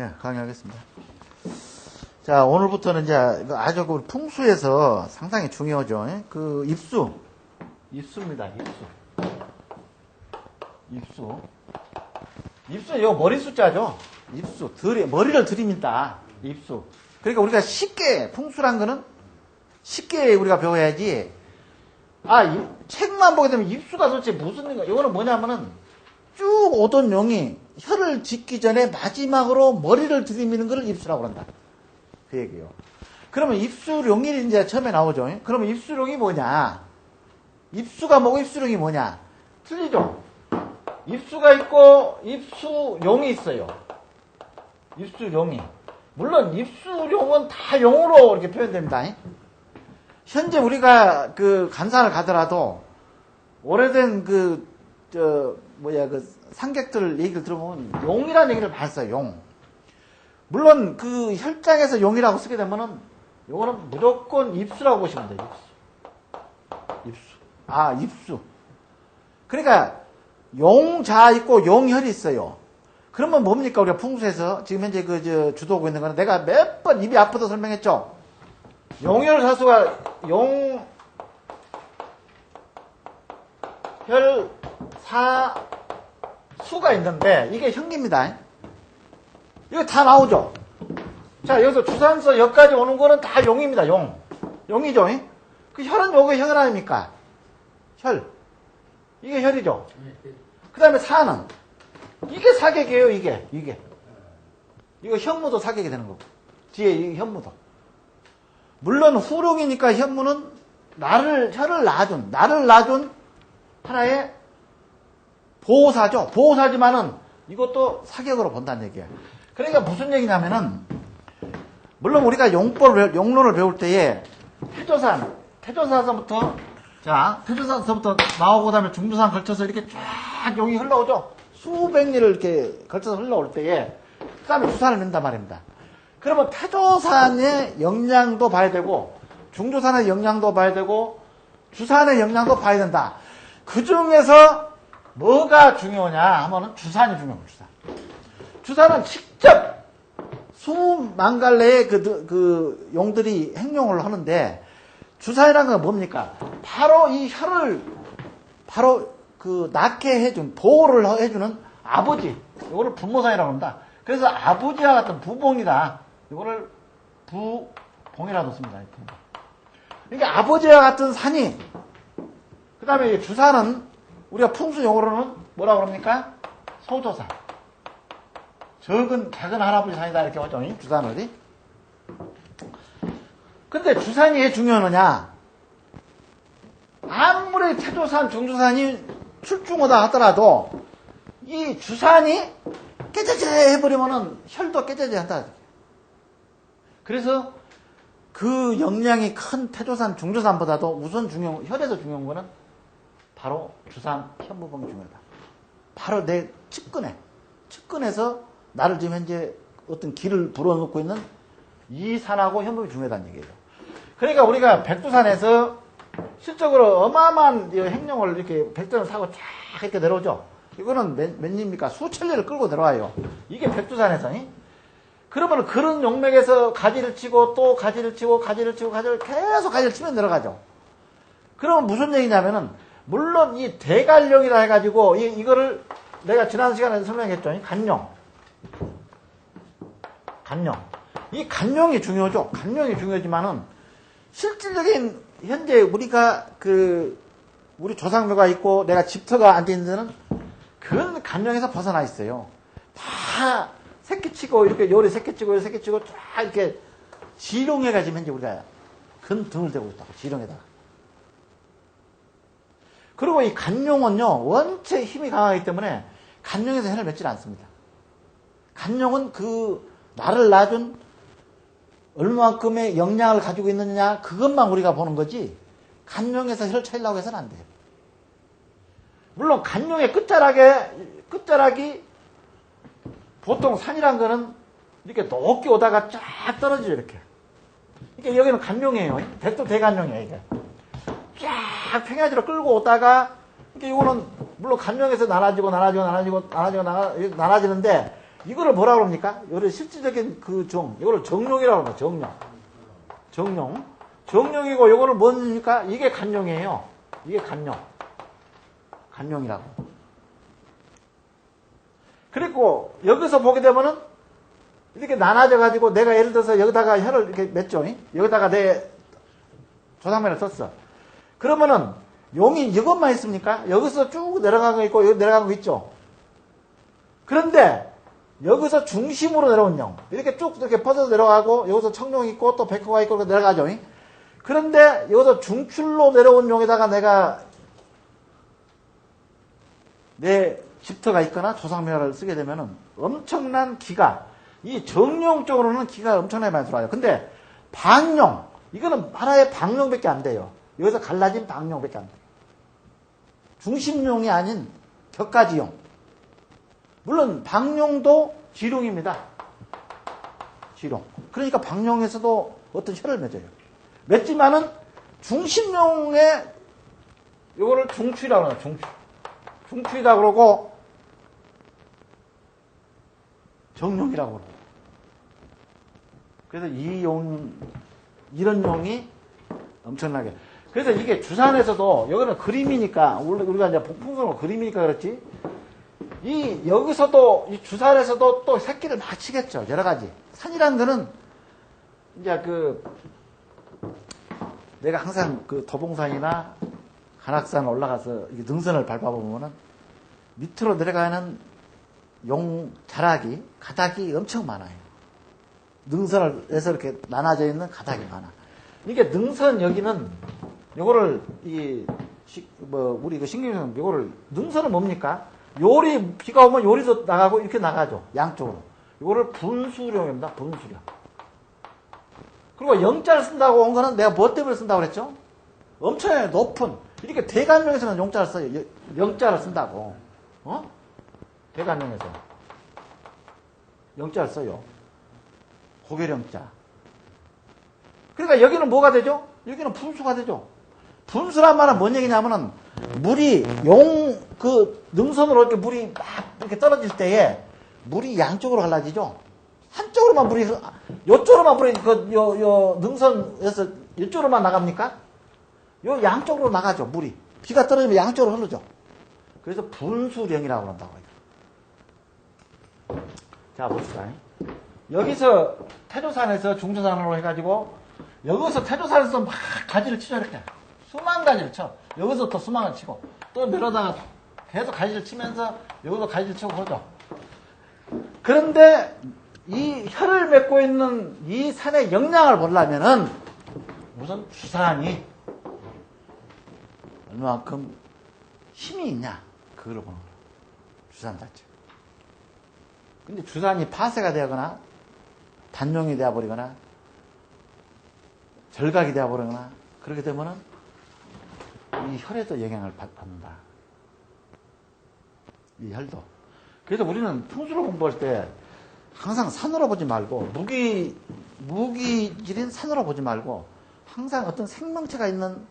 네, 강의하겠습니다. 자, 오늘부터는 이제 아주 그 풍수에서 상당히 중요하죠. 그 입수입니다. 입수, 이거 머리 숫자죠. 입수, 머리를 들이민다. 입수. 그러니까 우리가 쉽게 풍수란 거는 쉽게 우리가 배워야지. 이 책만 보게 되면 입수가 도대체 무슨 건가? 이거는 뭐냐면은 쭉 오던 용이 혀를 짖기 전에 마지막으로 머리를 들이미는 걸 입수라고 한다. 그 얘기예요. 그러면 입수룡이 이제 처음에 나오죠. 그러면 입수룡이 뭐냐? 입수가 뭐고 입수룡이 뭐냐? 틀리죠? 입수가 있고 입수룡이 있어요. 입수룡이. 물론 입수룡은 다 용으로 이렇게 표현됩니다. 현재 우리가 그 간산을 가더라도 오래된 그 상객들 얘기를 들어보면 용이라는 얘기를 많이 써요. 용. 물론 그 혈장에서 용이라고 쓰게 되면은 요거는 무조건 입수라고 보시면 돼요. 입수. 그러니까 용자 있고 용혈이 있어요. 그러면 뭡니까? 우리가 풍수에서 지금 현재 주도하고 있는 거는 내가 몇 번 입이 아프다 설명했죠. 용혈 사수가 용혈 사수가 있는데 이게 형기입니다. 이거 다 나오죠. 자, 여기서 주산서 여기까지 오는 거는 다 용입니다. 용이죠. 그 혈은 요게 혈 아닙니까? 혈. 이게 혈이죠. 그 다음에 사는 이게 사객이에요. 이게 이거 현무도 사객이 되는 거고 뒤에 이 현무도. 물론 후룡이니까 현무는 혈을 낳아준 하나의 보호사죠. 보호사지만은 이것도 사격으로 본다는 얘기예요. 그러니까 무슨 얘기냐면은 물론 우리가 용론을 배울 때에 태조사서부터 나오고 그다음에 중조산 걸쳐서 이렇게 쫙 용이 흘러오죠. 수백 리를 이렇게 걸쳐서 흘러올 때에 그다음에 주산을 낸단 말입니다. 그러면 태조산의 영양도 봐야 되고 중조산의 영양도 봐야 되고 주산의 영양도 봐야 된다. 그 중에서 뭐가 중요하냐 하면은 주산이 중요합니다. 주산은 직접 수만 갈래의 그 용들이 행용을 하는데 주산이라는 건 뭡니까? 바로 이 혈을 낳게 해준 보호를 해주는 아버지. 이거를 부모상이라고 합니다. 그래서 아버지와 같은 부봉이다. 이거를 부봉이라고 씁니다. 그러니까 아버지와 같은 산이. 그 다음에 주산은 우리가 풍수 용어로는 뭐라고 그럽니까? 소조산. 작은 할아버지 산이다 이렇게 하죠. 주산을. 근데 주산이 왜 중요하느냐? 아무리 태조산, 중조산이 출중하다 하더라도 이 주산이 깨져져 해버리면은 혈도 깨져져 한다. 그래서 그 영향이 큰 태조산, 중조산보다도 우선 혈에서 중요한 거는 바로 주산, 현무봉이 중요하다. 바로 내 측근에서 나를 지금 현재 어떤 길을 불어넣고 있는 이 산하고 현무봉이 중요하다는 얘기예요. 그러니까 우리가 백두산에서 실적으로 어마어마한 행령을 이렇게 백두산을 타고 쫙 이렇게 내려오죠. 이거는 몇 리입니까? 수천 리를 끌고 내려와요. 이게 백두산에서. 그러면 그런 용맥에서 가지를 치고 또 가지를 치고 계속 가지를 치면 내려가죠. 그러면 무슨 얘기냐면은 물론 이 대간령이라 해가지고 이거를 내가 지난 시간에 설명했죠. 간령. 이 간령이 중요하죠. 간령이 중요하지만은 실질적인 현재 우리가 우리 조상묘가 있고 내가 집터가 앉아있는 데는 그건 간령에서 벗어나 있어요. 다 새끼치고 이렇게 요리 새끼치고 쫙 이렇게 지룡해가지고 현재 우리가 등을 대고 있다고 지룡에다가. 그리고 이 간룡은요 원체 힘이 강하기 때문에 간룡에서 혈을 맺지 않습니다. 간룡은 나를 낳아준 얼마만큼의 영향을 가지고 있느냐 그것만 우리가 보는 거지 간룡에서 혈을 차리려고 해서는 안 돼요. 물론 간룡의 끝자락이 보통 산이란 거는 이렇게 높게 오다가 쫙 떨어지죠 이렇게. 그러니까 여기는 간룡이에요. 대간룡이에요 이게. 쫙 평야지로 끌고 오다가 이거는 물론 간룡에서 나눠지는데 이거를 뭐라고 합니까? 이거를 실질적인 그 이거를 정룡이라고 합니다. 정룡. 정룡이고, 이거를 뭡니까? 이게 간룡이에요. 이게 간룡이라고. 그리고, 여기서 보게 되면은, 이렇게 나눠져가지고, 내가 예를 들어서 여기다가 혀를 이렇게 맺죠. 여기다가 내 조상면을 썼어. 그러면은, 용이 이것만 있습니까? 여기서 쭉 내려간 거 있고, 여기 내려간 거 있죠. 그런데, 여기서 중심으로 내려온 용. 이렇게 쭉 이렇게 퍼져서 내려가고, 여기서 청룡이 있고, 또 백호가 있고, 내려가죠. 그런데, 여기서 중출로 내려온 용에다가 내가, 내 집터가 있거나 조상묘를 쓰게 되면은, 엄청난 기가, 이 정룡 쪽으로는 기가 엄청나게 많이 들어와요. 근데, 방룡, 이거는 하나의 방룡밖에 안 돼요. 여기서 갈라진 방룡밖에 안 돼요. 중심용이 아닌 격가지용. 물론 방룡도 지룡입니다. 지룡. 그러니까 방룡에서도 어떤 혀를 맺어요. 맺지만은 중심용의 요거를 중추라고 하나. 중추이다 그러고 정룡이라고 그러고. 그래서 이런 용이 엄청나게. 그래서 이게 주산에서도 여기는 그림이니까 우리가 이제 풍수로 그림이니까 그렇지. 여기서도, 이 주산에서도 또 새끼를 막 치겠죠. 여러 가지. 산이라는 거는, 이제 내가 항상 도봉산이나 한악산 올라가서 능선을 밟아보면은, 밑으로 내려가는 자락이, 가닥이 엄청 많아요. 능선에서 이렇게 나눠져 있는 가닥이 많아. 이게 능선 여기는, 요거를, 우리 신경전, 요거를, 능선은 뭡니까? 비가 오면 요리도 나가고 이렇게 나가죠. 양쪽으로. 이거를 분수령입니다. 분수령. 그리고 영자를 쓴다고 온 거는 내가 뭐 때문에 쓴다고 그랬죠? 엄청 높은, 이렇게 대관령에서는 용자를 써요. 영자를 쓴다고. 대관령에서. 영자를 써요. 고결영자. 그러니까 여기는 뭐가 되죠? 여기는 분수가 되죠. 분수란 말은 뭔 얘기냐면은, 물이 능선으로 이렇게 물이 막 이렇게 떨어질 때에 물이 양쪽으로 갈라지죠. 한쪽으로만 요쪽으로만 물이 능선에서 이쪽으로만 나갑니까? 요 양쪽으로 나가죠, 물이. 비가 떨어지면 양쪽으로 흐르죠. 그래서 분수령이라고 한다고 해요. 자, 봅시다. 여기서 태조산에서 중조산으로 해가지고, 여기서 태조산에서 막 가지를 치죠, 이렇게. 수만 가지를 쳐. 여기서 또 수만을 치고, 또 내려다가 계속 가지를 치면서, 여기도 가지를 치고 그러죠. 그런데, 이 혀를 맺고 있는 이 산의 영향을 보려면은, 우선 주산이 얼마만큼 힘이 있냐, 그거를 보는 거예요. 주산 자체. 근데 주산이 파쇄가 되거나, 단용이 되어버리거나, 절각이 되어버리거나, 그렇게 되면은, 이 혈에도 영향을 받는다. 이 혈도. 그래서 우리는 풍수를 공부할 때 항상 산으로 보지 말고 무기질인 산으로 보지 말고 항상 어떤 생명체가 있는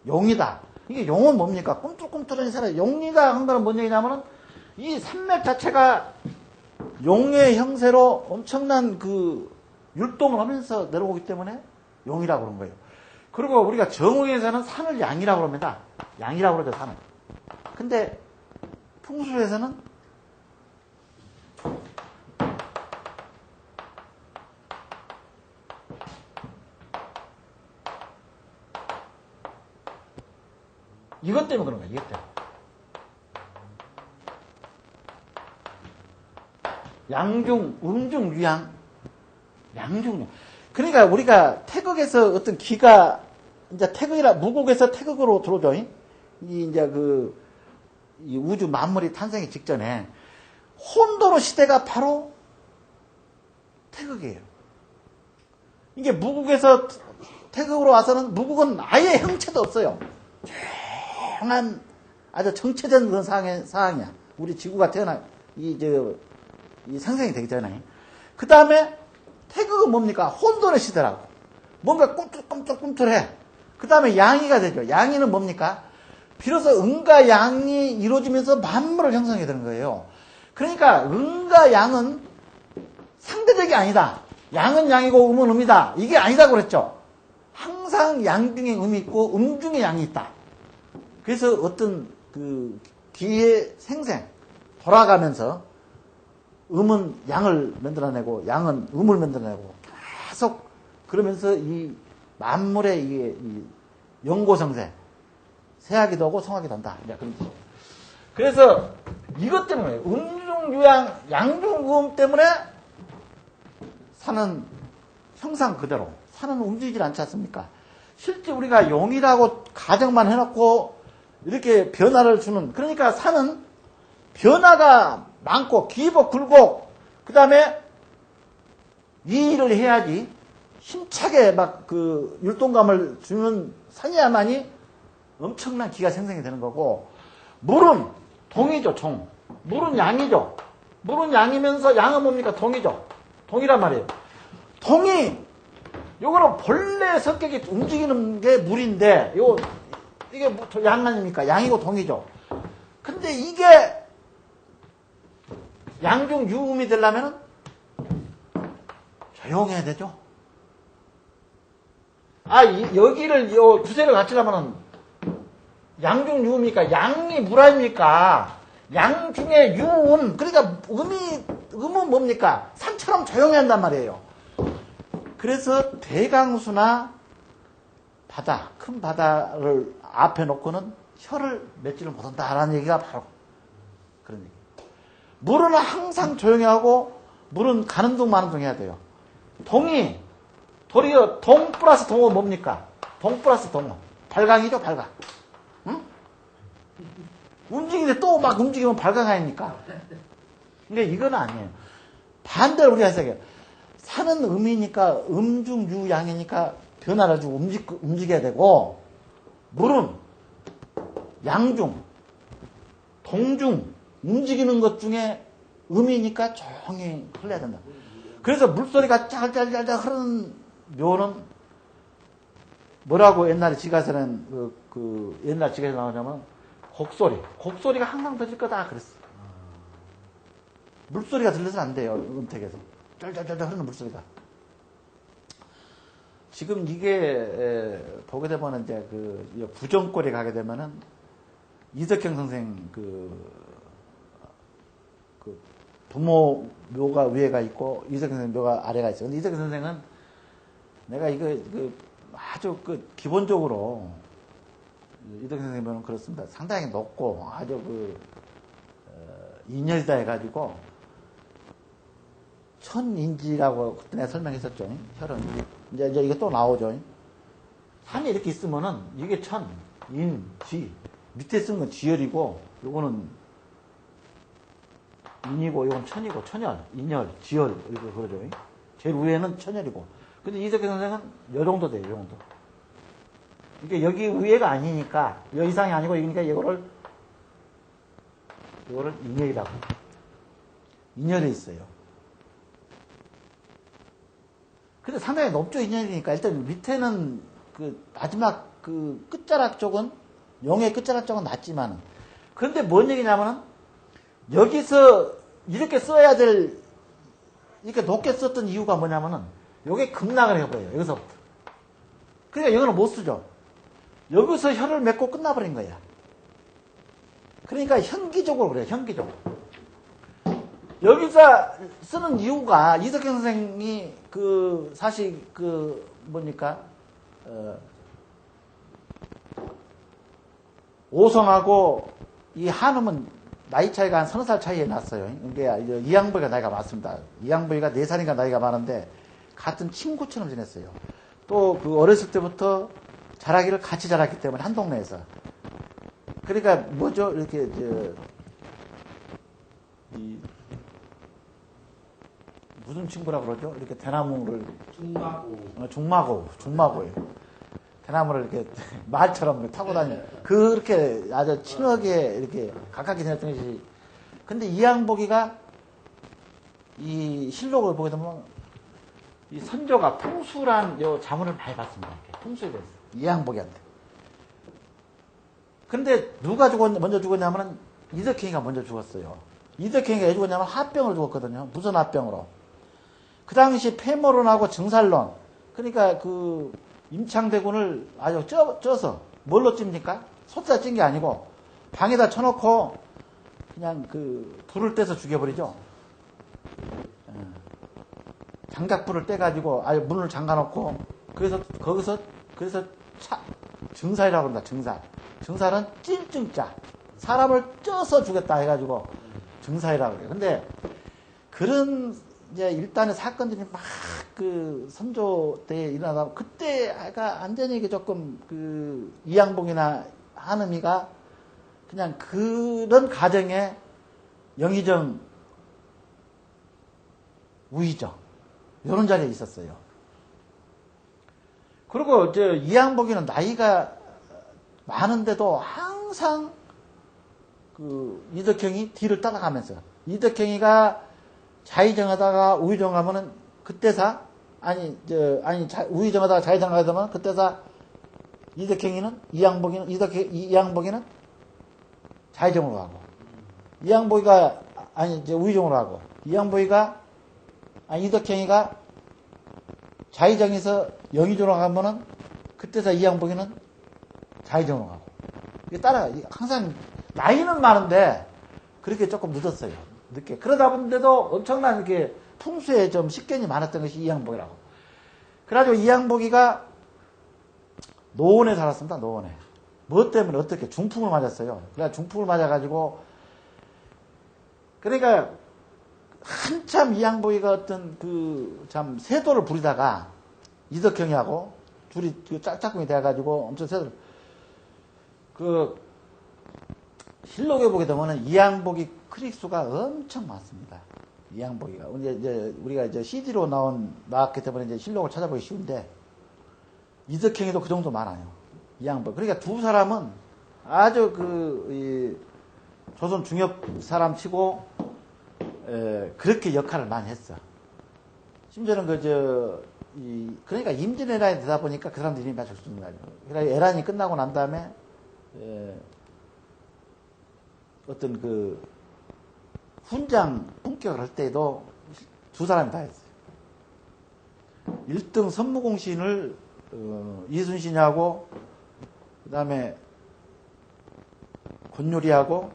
용이다. 이게 용은 뭡니까? 꿈틀꿈틀한 사람. 용이다 한 거는 뭔 얘기냐면은 이 산맥 자체가 용의 형세로 엄청난 율동을 하면서 내려오기 때문에 용이라고 그런 거예요. 그리고 우리가 정의에서는 산을 양이라고 합니다. 양이라고 그러죠, 산을. 근데 풍수에서는 이것 때문에 그런 거예요, 이것 때문에. 양중, 음중, 유양. 양중. 그러니까 우리가 태극에서 어떤 기가, 이제 무국에서 태극으로 들어오죠. 이 우주 만물이 탄생이 직전에 혼돈의 시대가 바로 태극이에요. 이게 무국에서 태극으로 와서는 무국은 아예 형체도 없어요. 조용한 아주 정체된 그런 상황이야. 우리 지구가 이 상생이 되기 전에. 그 다음에 태극은 뭡니까? 혼돈의 시대라고. 뭔가 꿈틀꿈틀해. 그 다음에 양이가 되죠. 양이는 뭡니까? 비로소 음과 양이 이루어지면서 만물을 형성하게 되는 거예요. 그러니까 음과 양은 상대적이 아니다. 양은 양이고 음은 음이다. 이게 아니다고 그랬죠. 항상 양 중에 음이 있고 음 중에 양이 있다. 그래서 어떤 그 기의 생생 돌아가면서 음은 양을 만들어내고 양은 음을 만들어내고 계속 그러면서 이 만물의 이 영고성생 세하기도 하고 성하기도 한다. 그런 뜻이에요. 그래서 이것 때문에 음중유양 양중음 때문에 산은 형상 그대로 산은 움직이질 않지 않습니까? 실제 우리가 용이라고 가정만 해놓고 이렇게 변화를 주는 그러니까 산은 변화가 많고 기복 굴곡 그 다음에 이 일을 해야지 힘차게 막 그 율동감을 주는 산이야만이 엄청난 기가 생성이 되는 거고 물은 동이죠. 종 물은 양이죠. 물은 양이면서 양은 뭡니까? 동이죠. 동이란 말이에요. 동이 요거는 본래 성격이 움직이는 게 물인데 이게 양 아닙니까? 양이고 동이죠. 근데 이게 양중 유음이 되려면 조용해야 되죠. 여기를 요 두세를 갖추려면 양중 유음이니까 양이 물 아닙니까? 양 중에 유음 그러니까 음은 뭡니까? 산처럼 조용해야 한단 말이에요. 그래서 대강수나 바다 큰 바다를 앞에 놓고는 혀를 맺지를 못한다라는 얘기가 바로 그런 얘기. 물은 항상 조용히 하고 물은 가는 둥 마는 둥 해야 돼요. 동이 도리어 동 플러스 동은 뭡니까? 동 플러스 동은 발광이죠. 발광. 응? 움직이는데 또 막 움직이면 발광 아닙니까? 근데 이건 아니에요. 반대로 우리가 해석해요. 산은 음이니까 음중 유양이니까 변화를 주고 움직여야 되고 물은 양중 동중 움직이는 것 중에 음이니까 조용히 흘러야 된다. 그래서 물소리가 짤짤짤짤 흐르는 묘는 뭐라고 옛날에 지가서는 옛날 지가서 나오냐면 곡소리가 항상 들릴 거다 그랬어. 물소리가 들려서는 안 돼요. 음택에서 짤짤짤짤 흐르는 물소리가. 지금 이게 보게 되면 이제 부정골에 가게 되면은 이석경 선생 부모 묘가 위에가 있고 이석경 선생 묘가 아래가 있어요. 근데 이석경 선생은 내가 아주 기본적으로 이석경 선생 묘는 그렇습니다. 상당히 높고 아주 인열다 해가지고 천인지라고 그때 내가 설명했었죠. 혈은 이제 이게 또 나오죠. 산이 이렇게 있으면은 이게 천, 인, 지 밑에 쓴 건 지열이고 요거는 인이고 이건 천이고 천열, 인열, 지열 이렇게 그러죠. 제일 위에는 천열이고. 근데 이석기 선생은 요 정도 돼요. 요 정도. 이게 여기 위에가 아니니까 여 이상이 아니고 그러니까 이거를 인열이라고. 인열에 있어요. 근데 상당히 높죠. 인열이니까 일단 밑에는 마지막 끝자락 쪽은 용의 끝자락 쪽은 낮지만 그런데 뭔 얘기냐면은 여기서 이렇게 써야 될 이렇게 높게 썼던 이유가 뭐냐면은 요게 급락을 해버려요. 여기서부터. 그러니까 여기는 못 쓰죠. 여기서 혀를 맺고 끝나버린 거야. 그러니까 현기적으로 그래요. 현기적으로. 여기서 쓰는 이유가 이석경 선생이 사실 뭡니까 오성하고 이 한음은 나이 차이가 한 30살 차이에 났어요. 그러니까 이양보이가 나이가 많습니다. 이양보이가 4살인가 나이가 많은데 같은 친구처럼 지냈어요. 또 어렸을 때부터 자라기를 같이 자랐기 때문에 한 동네에서. 그러니까 뭐죠? 이렇게 무슨 친구라 그러죠? 이렇게 대나무를 중마고예요. 대나무를 이렇게 말처럼 타고 다니는 그렇게 아주 친하게 이렇게 가깝게 지냈던 것이. 근데 이양복이가 이 실록을 보게 되면 이 선조가 풍수란 자문을 많이 받습니다. 풍수에 대해서 이양복이한테. 근데 누가 먼저 죽었냐면은 이석행이가 먼저 죽었어요. 이덕행이가 왜 죽었냐면 합병을 죽었거든요. 무선 합병으로. 그 당시 패모론하고 증살론, 그러니까 그 임창대군을 아주 쪄서 뭘로 찝니까? 솥에다 찐 게 아니고 방에다 쳐놓고 그냥 그 불을 떼서 죽여버리죠. 장작불을 떼가지고 아예 문을 잠가놓고 거기서 증살이라고 합니다. 증살. 증살은 찔증자. 사람을 쪄서 죽였다 해가지고 증살이라고 그래요. 근데 그런 이제 일단의 사건들이 막 그 선조 때에 일어나다 그때가 완전히 이게 조금 그 이양복이나 한음이가 그냥 그런 가정에 영의정, 우의정 이런 자리에 있었어요. 그리고 저 이양복이는 나이가 많은데도 항상 그 이덕형이 뒤를 따라가면서 이덕형이가 자의정하다가 우의정하면은 그때사 우의정하다가 자의정하다면 그때사 이덕형이는 이양복이는 자의정으로 가고 이양복이가 우의정으로 가고 이덕형이가 자의정에서 영의정으로 가면은 그때사 이양복이는 자의정으로 가고 이게 항상 나이는 많은데 그렇게 조금 늦었어요. 늦게. 그러다 보는데도 엄청난 이렇게 풍수에 좀 식견이 많았던 것이 이양복이라고. 그래가지고 이양복이가 노원에 살았습니다. 노원에. 뭐 때문에 어떻게 중풍을 맞았어요. 그래서 중풍을 맞아가지고 그러니까 한참 이양복이가 어떤 그 참 세도를 부리다가 이덕형이하고 둘이 그 짝짝꿍이 돼가지고 엄청 세도를 그 실록에 보게 되면은 이양복이 크릭수가 엄청 많습니다. 이양복이가 이제 우리가 이제 CD로 나왔기 때문에 이제 실록을 찾아보기 쉬운데 이덕형이도 그 정도 많아요. 이양복. 그러니까 두 사람은 아주 조선 중엽 사람 치고 그렇게 역할을 많이 했어. 심지어는 그러니까 임진왜란이 되다 보니까 그 사람들이 이름이 맞출 수 있는 거죠. 그러니까 애란이 끝나고 난 다음에 어떤 그 훈장 품격을 할 때에도 두 사람이 다 했어요. 1등 선무공신을 이순신이하고 그 다음에 권유리하고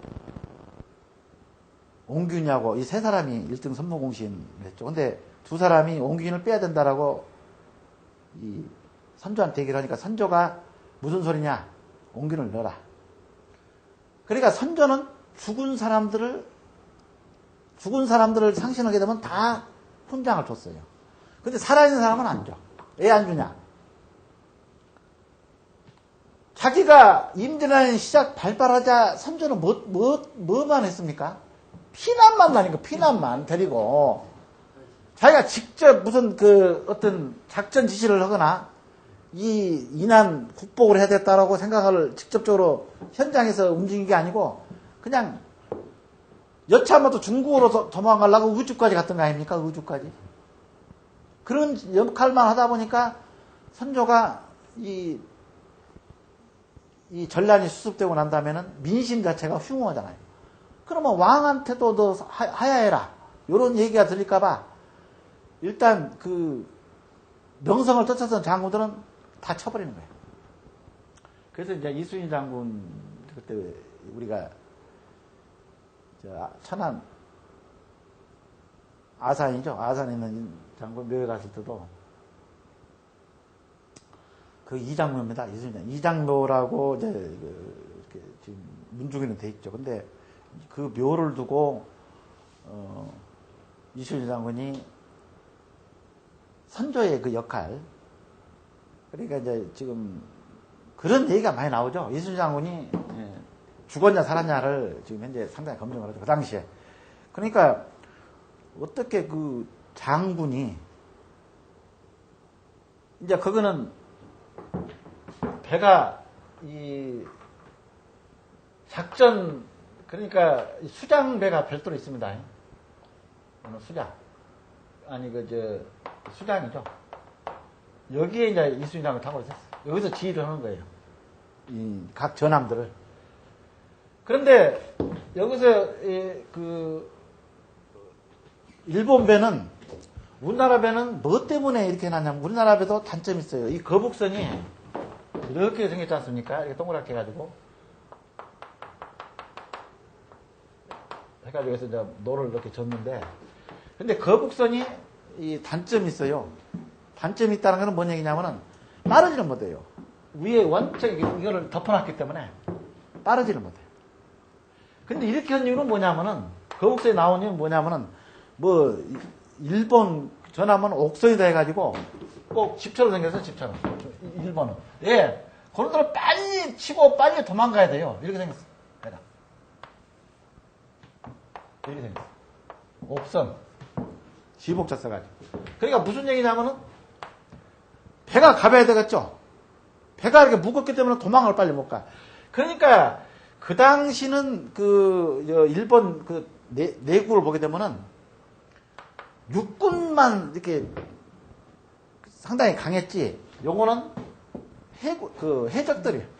옹균이하고 이 세 사람이 1등 선무공신을 했죠. 근데 두 사람이 옹균을 빼야 된다라고 이 선조한테 얘기를 하니까 선조가 무슨 소리냐? 옹균을 넣어라. 그러니까 선조는 죽은 사람들을 상신하게 되면 다 훈장을 줬어요. 근데 살아있는 사람은 안 줘. 왜 안 주냐? 자기가 임진왜란 시작 발발하자 선조는 뭐만 했습니까? 피난만 다니까 피난만 데리고 자기가 직접 무슨 어떤 작전 지시를 하거나 이 이난 국복을 해야 됐다라고 생각을 직접적으로 현장에서 움직인 게 아니고 그냥 여차하면 중국으로 도망가려고 우주까지 갔던 거 아닙니까? 우주까지. 그런 역할만 하다 보니까 선조가 이 전란이 수습되고 난 다음에는 민심 자체가 흉흉하잖아요. 그러면 왕한테도 너 하야해라. 요런 얘기가 들릴까봐 일단 명성을 떨쳤던 장군들은 다 쳐버리는 거예요. 그래서 이제 이순신 장군 그때 우리가 천안 아산이죠. 아산에 있는 장군 묘에 갔을 때도 그 이장묘입니다. 이장묘라고 이제 이렇게 지금 문중에는 돼 있죠. 근데 그 묘를 두고 이순신 장군이 선조의 그 역할, 그러니까 이제 지금 그런 얘기가 많이 나오죠. 이순신 장군이 죽었냐 살았냐를 지금 현재 상당히 검증을 하죠. 그 당시에. 그러니까 어떻게 그 장군이 이제 그거는 배가 이 작전 그러니까 수장배가 별도로 있습니다. 수장 아니 수장이죠. 여기에 이제 이순신 장군이 타고 있었어요. 여기서 지휘를 하는 거예요. 이 각 전함들을. 그런데 여기서 일본 배는 우리나라 배는 뭐 때문에 이렇게 해놨냐면 우리나라 배도 단점이 있어요. 이 거북선이 이렇게 생겼지 않습니까? 이렇게 동그랗게 해가지고 해서 이제 노를 이렇게 젓는데 근데 거북선이 이 단점이 있어요. 단점이 있다는 것은 뭔 얘기냐면은 따르지를 못해요. 위에 원체 이거를 덮어놨기 때문에 따르지를 못해요. 근데 이렇게 한 이유는 뭐냐면은 거북선이 나온 이유는 뭐냐면은 뭐 일본 전하면 옥선이다 해가지고 꼭 집처럼 생겨서 집처럼 일본은 예 그런대로 빨리 치고 빨리 도망가야 돼요. 이렇게 생겼어. 배가 이렇게 생겼어. 옥선 지복자 써가지고 그러니까 무슨 얘기냐면은 배가 가봐야 되겠죠. 배가 이렇게 무겁기 때문에 도망을 빨리 못 가. 그러니까 그 당시는 일본 내국을 보게 되면은 육군만 이렇게 상당히 강했지. 요거는 해적들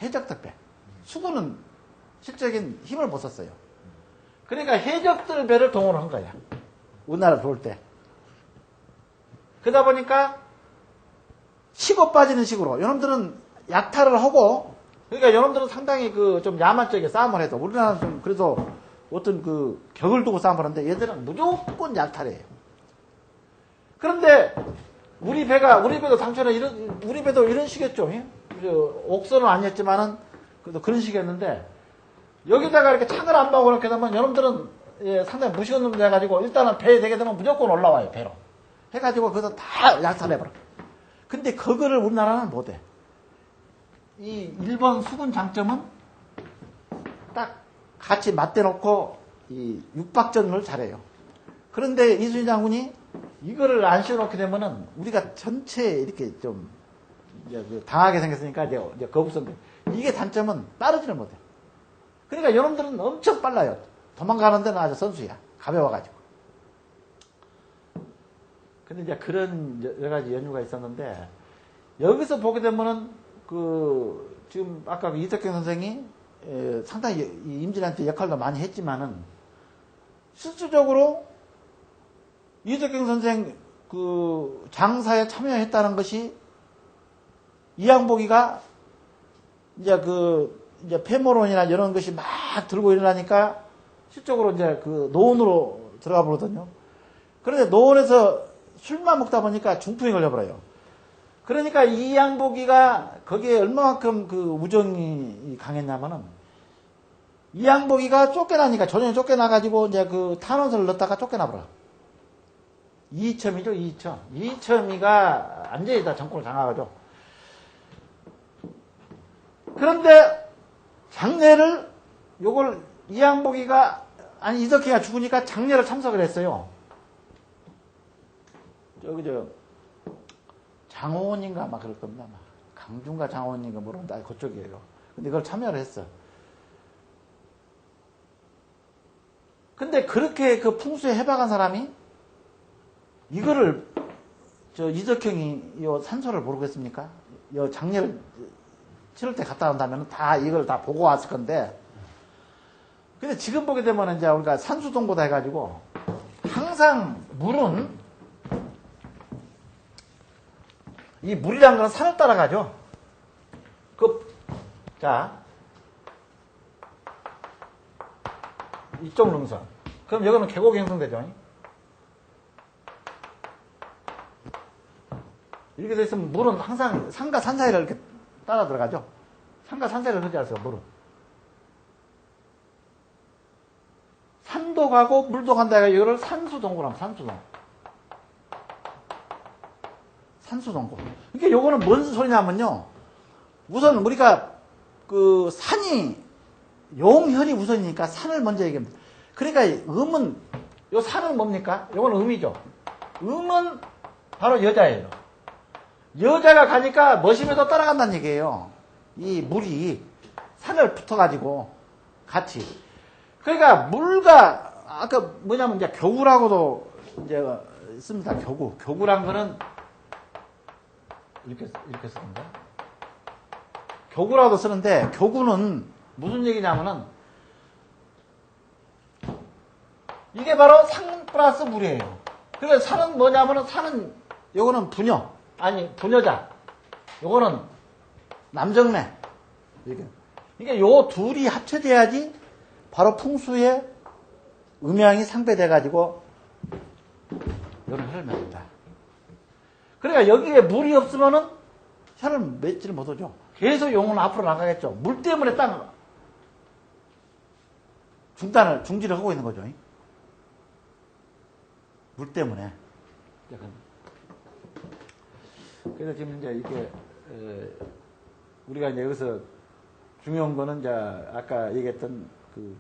배. 수군은 실적인 힘을 못 썼어요. 그러니까 해적들 배를 동원을 한 거야. 우리나라 들어올 때. 그러다 보니까 치고 빠지는 식으로 여러분들은 약탈을 하고 그러니까 여러분들은 상당히 좀 야만적인 싸움을 해도 우리나라는 좀 그래도 어떤 격을 두고 싸움을 하는데 얘들은 무조건 약탈이에요. 그런데 우리 배도 당초에 우리 배도 이런 식이었죠. 옥선은 아니었지만은 그래도 그런 식이었는데 여기다가 이렇게 창을 안 박고 그렇게 되면 여러분들은 상당히 무시한 놈 돼가지고 일단은 배에 되게 되면 무조건 올라와요. 배로 해가지고 거기서 다 약탈해버려. 근데 그거를 우리나라는 못해. 이 일본 수군 장점은 딱 같이 맞대놓고 이 육박전을 잘해요. 그런데 이순신 장군이 이거를 안 씌워놓게 되면은 우리가 전체 이렇게 좀 당하게 생겼으니까 이제 거북선들 이게 단점은 따르지를 못해. 그러니까 여러분들은 엄청 빨라요. 도망가는 데는 아주 선수야. 가벼워가지고. 근데 이제 그런 여러 가지 연유가 있었는데 여기서 보게 되면은 지금 아까 이석경 선생이 상당히 임진한테 역할도 많이 했지만은 실질적으로 이석경 선생 장사에 참여했다는 것이 이항복이가 이제 폐모론이나 이런 것이 막 들고 일어나니까 실적으로 이제 노원으로 들어가 버리거든요. 그런데 노원에서 술만 먹다 보니까 중풍이 걸려버려요. 그러니까 이항복이가 거기에 얼마만큼 우정이 강했냐면은 이항복이가 쫓겨나니까 조정이 쫓겨나가지고 이제 탄원서를 넣었다가 쫓겨나버려. 이첨이죠, 이첨. 이첨이가 완전히 다 정권을 장악하죠. 그런데 장례를 요걸 이석기가 죽으니까 장례를 참석을 했어요. 장호원인가 아마 그럴 겁니다. 강준가 장호원인가 모르는데 그쪽이에요. 근데 그걸 참여를 했어. 근데 그렇게 풍수에 해박한 사람이 이거를 이석형이 요 산소를 모르겠습니까? 요 장례를 치를 때 갔다 온다면 다 이걸 다 보고 왔을 건데 근데 지금 보게 되면 이제 우리가 산수동보다 해가지고 항상 물은 이 물이란 건 산을 따라가죠. 자, 이쪽 능선. 그럼 여기는 계곡이 형성되죠. 이렇게 돼 있으면 물은 항상 산과 산 사이를 이렇게 따라 들어가죠. 산과 산 사이를 흐지않았어요, 물은. 산도 가고 물도 간다 해서 이거를 산수동구라면 산수동. 산수동구. 그러니까 요거는 뭔 소리냐면요. 우선 우리가 산이 용현이 우선이니까 산을 먼저 얘기합니다. 그러니까 음은 요 산은 뭡니까? 요거는 음이죠. 음은 바로 여자예요. 여자가 가니까 머시면서 따라간다는 얘기예요. 이 물이 산을 붙어가지고 같이. 그러니까 물과 아까 뭐냐면 이제 교구라고도 이제 씁니다. 교구. 교구란 거는 이렇게 쓰는데. 교구라고도 쓰는데 교구는 무슨 얘기냐면은 이게 바로 산 플러스 물이에요. 그래서 산은 뭐냐면은 산은 요거는 부녀 아니 부녀자 요거는 남정네 이게 요 둘이 합쳐져야지 바로 풍수의 음양이 상배돼 가지고 요런 혀를 맺는다. 그러니까 여기에 물이 없으면은 혀를 맺지를 못하죠. 계속 용은 앞으로 나가겠죠. 물 때문에 딱 중지를 하고 있는 거죠. 물 때문에. 그래서 지금 이제 이게 우리가 이제 여기서 중요한 거는 이제 아까 얘기했던 그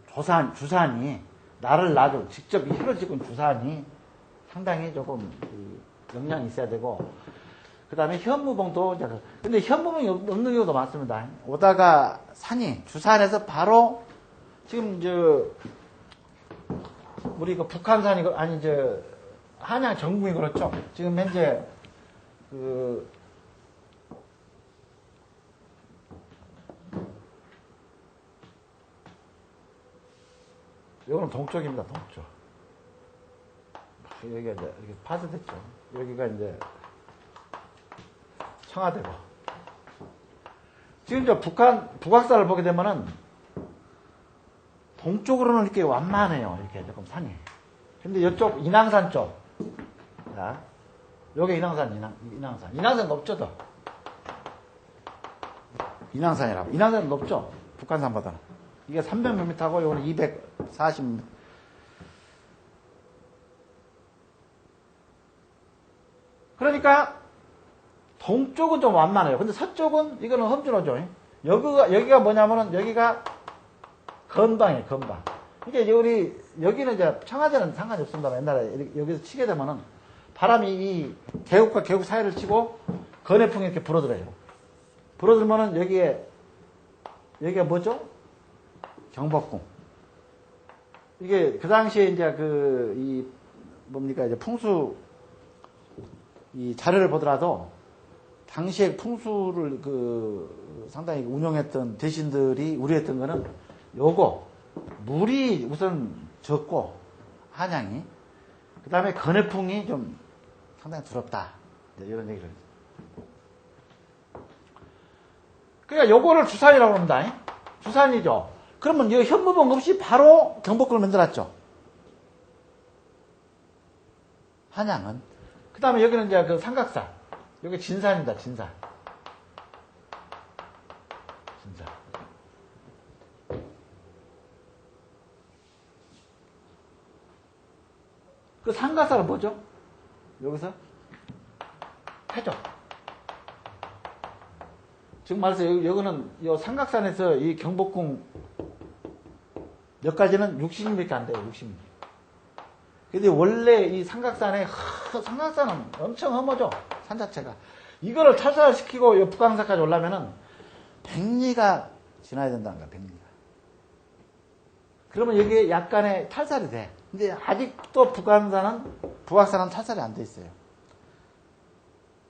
주산이 나를 놔줘 직접 이 혀를 찍은 주산이 상당히 조금 그 영향이 있어야 되고 그 다음에 현무봉도 이제 근데 현무봉이 없는 경우도 많습니다. 오다가 주산에서 바로 지금 우리 그 북한산이 아니 한양 전국이 그렇죠. 지금 현재 이거는 동쪽입니다. 동쪽. 여기가 이제 이렇게 파쇄됐죠. 여기가 이제 청와대고. 지금 북악산을 보게 되면은 동쪽으로는 이렇게 완만해요. 이렇게 조금 산이. 근데 이쪽 인왕산 쪽. 자, 요게 인왕산. 인왕산 높죠, 더. 인왕산이라고. 인왕산 높죠? 북한산보다는. 이게 300m고 요거는 240m. 그러니까 동쪽은 좀 완만해요. 근데 서쪽은 이거는 험준호죠. 여기가 뭐냐면은 여기가 건방이에요. 건방. 이게 우리 여기는 이제 청와대는 상관이 없습니다. 옛날에 여기서 치게 되면은 바람이 이 계곡과 계곡 사이를 치고 건해풍이 이렇게 불어들어요. 불어들면은 여기가 뭐죠? 경복궁. 이게 그 당시에 이제 이제 풍수 이 자료를 보더라도 당시에 풍수를 상당히 운영했던 대신들이 우려했던 거는 요거 물이 우선 적고 한양이 그 다음에 건해풍이 좀 상당히 두렵다 이런 얘기를 그러니까 요거를 주산이라고 합니다. 주산이죠. 그러면 이 현무봉 없이 바로 경복궁을 만들었죠. 한양은 그 다음에 여기는 이제 그 삼각산 여기 진산입니다. 진산 그 삼각산은 뭐죠? 여기서 해죠. 지금 말해서 여기는 이 삼각산에서 이 경복궁 여기까지는 60m밖에 안 돼요. 60m. 근데 원래 이 삼각산은 엄청 험하죠. 산 자체가. 이거를 탈사시키고 이 북강산까지 올라면은 100리가 지나야 된다는 거야. 100리가. 그러면 여기에 약간의 탈살이 돼. 근데 아직도 북악산은 탈살이 안 돼 있어요.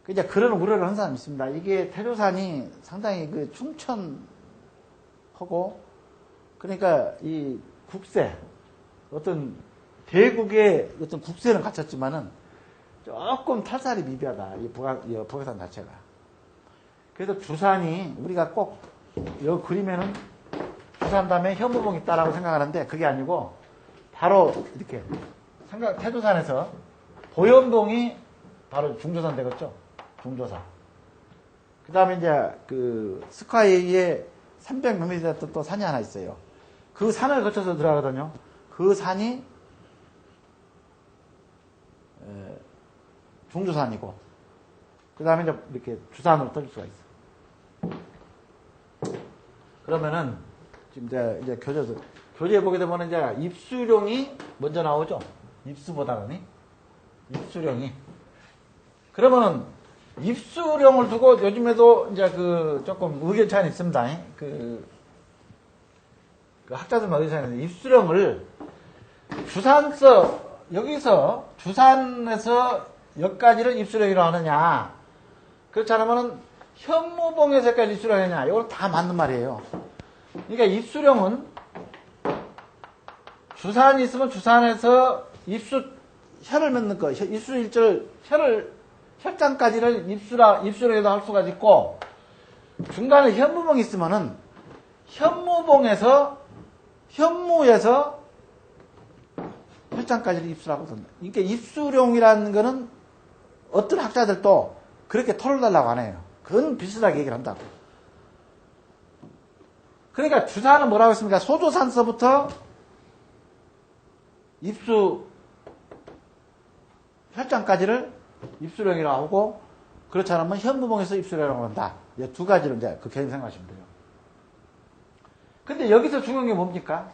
이제 그런 우려를 한 사람이 있습니다. 이게 태조산이 상당히 충천하고, 그러니까 이 국세, 어떤 대국의 어떤 국세는 갖췄지만은 조금 탈살이 미비하다. 이 북악산 자체가. 그래서 주산이 우리가 꼭 여기 그리면은 주산 다음에 현무봉이 있다라고 생각하는데 그게 아니고 바로 이렇게 태조산에서 보현봉이 바로 중조산 되겠죠. 중조산. 그 다음에 이제 스카이에 300m 또 산이 하나 있어요. 그 산을 거쳐서 들어가거든요. 그 산이 중조산이고 그 다음에 이제 이렇게 주산으로 떠줄 수가 있어. 그러면은 지금 이제 교재에 보게 되면 이제 입수룡이 먼저 나오죠. 입수보다는 입수룡이. 그러면은 입수룡을 두고 요즘에도 이제 조금 의견 차이는 있습니다. 그 학자들만 의견 차이는 입수룡을 여기서 주산에서 여기까지를 입수룡이라고 하느냐. 그렇지 않으면은 현무봉에서까지 입수룡이 하느냐. 이건 다 맞는 말이에요. 그러니까 입수룡은 주사안이 있으면 주사안에서 입수 혀를 맺는 거, 입수 일절 혈장까지를 입수로도 할 수가 있고, 중간에 현무봉이 있으면은 현무에서 혈장까지를 입수하거든요. 그러니까 입수룡이라는 거는 어떤 학자들도 그렇게 털어달라고 안 해요. 그건 비슷하게 얘기를 한다고. 그러니까 주사는 뭐라고 했습니까? 소조산서부터 입수 혈장까지를 입수령이라고 하고, 그렇지 않으면 현무봉에서 입수령이라고 한다. 이 두 가지로 이제 그 개념 생각하시면 돼요. 근데 여기서 중요한 게 뭡니까?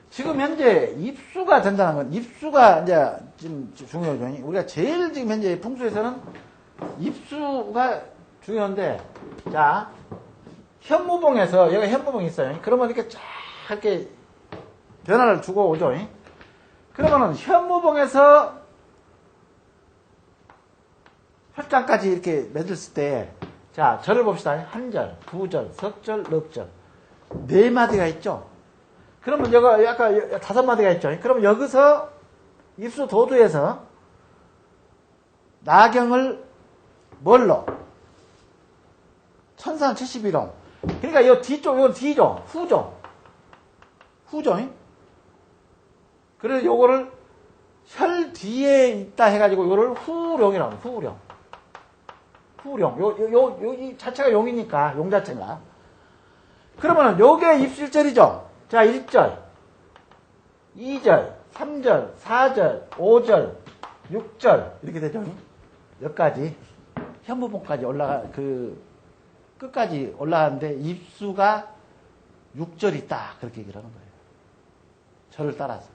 지금 현재 입수가 된다는 건, 입수가 이제 지금 중요하죠. 우리가 제일 지금 현재 풍수에서는 입수가 중요한데, 자, 현무봉에서, 여기 현무봉이 있어요. 그러면 이렇게 쫙 이렇게 변화를 주고 오죠. 그러면은 현무봉에서 혈장까지 이렇게 맺었을 때, 자, 절을 봅시다. 한절, 두절, 석절, 넉절. 네 마디가 있죠. 그러면 여기 아까 다섯 마디가 있죠. 그러면 여기서 입수 도두에서 나경을 뭘로? 1371호. 그러니까 이 뒤쪽, 이건 뒤죠. 후죠. 그래서 요거를 혈 뒤에 있다 해가지고 요를 후룡이라고 합니다. 후룡. 이 자체가 용이니까, 용 자체가. 그러면은 요게 입술절이죠. 자, 1절, 2절, 3절, 4절, 5절, 6절. 이렇게 되죠. 여기까지. 현무봉까지 끝까지 올라가는데 입수가 6절 있다. 그렇게 얘기를 하는 거예요. 절을 따라서.